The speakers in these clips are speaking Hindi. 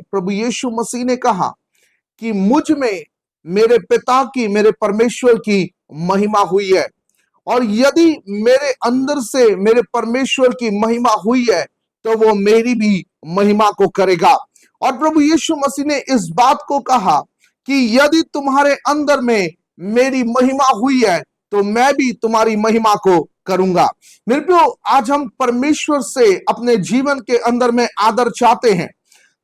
प्रभु यीशु मसीह ने कहा कि मुझ में मेरे पिता की, मेरे परमेश्वर की महिमा हुई है, और यदि मेरे अंदर से मेरे परमेश्वर की महिमा हुई है तो वो मेरी भी महिमा को करेगा। और प्रभु यीशु मसीह ने इस बात को कहा कि यदि तुम्हारे अंदर में मेरी महिमा हुई है तो मैं भी तुम्हारी महिमा को करूंगा। मेरे प्रियो, आज हम परमेश्वर से अपने जीवन के अंदर में आदर चाहते हैं।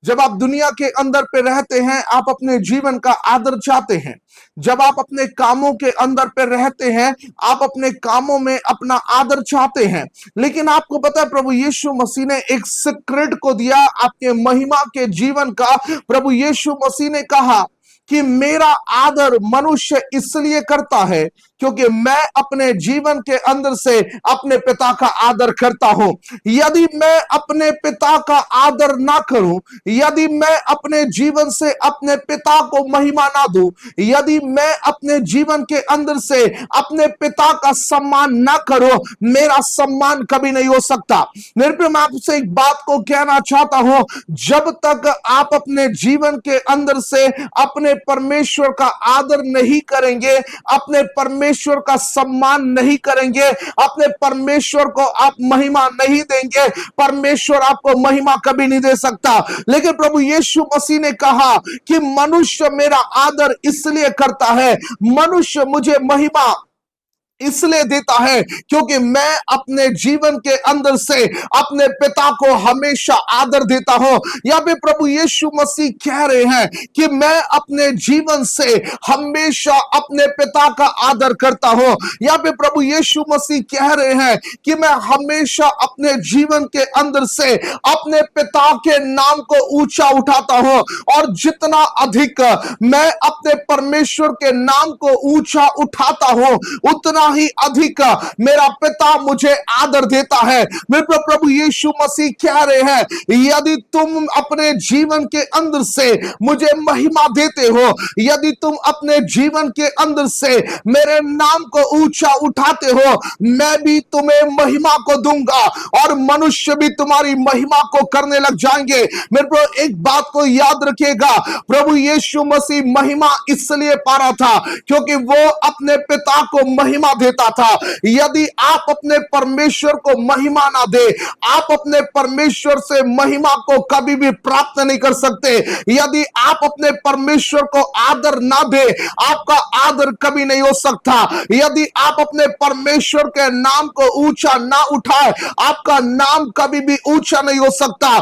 जब आप दुनिया के अंदर पे रहते हैं, आप अपने जीवन का आदर चाहते हैं। जब आप अपने कामों के अंदर पे रहते हैं, आप अपने कामों में अपना आदर चाहते हैं। लेकिन आपको पता है, प्रभु यीशु मसीह ने एक सीक्रेट को दिया आपके महिमा के जीवन का। प्रभु यीशु मसीह ने कहा कि मेरा आदर मनुष्य इसलिए करता है क्योंकि मैं अपने जीवन के अंदर से अपने पिता का आदर करता हूं। यदि मैं अपने पिता का आदर ना करूं, यदि मैं अपने जीवन से अपने पिता को महिमा ना दूं, यदि मैं अपने जीवन के अंदर से अपने पिता का सम्मान ना करूं, मेरा सम्मान कभी नहीं हो सकता। मेरे प्रिय, मैं आपसे एक बात को कहना चाहता हूं, जब तक आप अपने जीवन के अंदर से अपने परमेश्वर का आदर नहीं करेंगे, अपने परमेश्वर का सम्मान नहीं करेंगे, अपने परमेश्वर को आप महिमा नहीं देंगे, परमेश्वर आपको महिमा कभी नहीं दे सकता। लेकिन प्रभु यीशु मसीह ने कहा कि मनुष्य मेरा आदर इसलिए करता है, मनुष्य मुझे महिमा इसलिए देता है क्योंकि मैं अपने जीवन के अंदर से अपने पिता को हमेशा आदर देता हूं। यहाँ पे प्रभु यीशु मसीह कह रहे हैं कि मैं अपने जीवन से हमेशा अपने पिता का आदर करता हूं। यहाँ पे प्रभु यीशु मसीह कह रहे हैं कि मैं हमेशा अपने जीवन के अंदर से अपने पिता के नाम को ऊंचा उठाता हूं, और जितना अधिक मैं अपने परमेश्वर के नाम को ऊंचा उठाता हूं, उतना ही अधिक मेरा पिता मुझे आदर देता है। मेरे प्रभु यीशु मसीह कह रहे हैं, यदि तुम अपने जीवन के अंदर से मुझे महिमा देते हो, यदि तुम अपने जीवन के अंदर से मेरे नाम को ऊंचा उठाते हो, मैं भी तुम्हें महिमा को दूंगा और मनुष्य भी तुम्हारी महिमा को करने लग जाएंगे। मेरे प्रभु, एक बात को याद रखिएगा, प्रभु यीशु मसीह महिमा इसलिए पा रहा था क्योंकि वो अपने पिता को महिमा देता था। यदि आप अपने परमेश्वर को महिमा ना दे, आप अपने परमेश्वर से महिमा को कभी भी प्राप्त नहीं कर सकते। यदि आप अपने परमेश्वर को आदर ना दे, आपका आदर कभी नहीं हो सकता। यदि आप अपने परमेश्वर के नाम को ऊंचा ना उठाए, आपका नाम कभी भी ऊंचा नहीं हो सकता।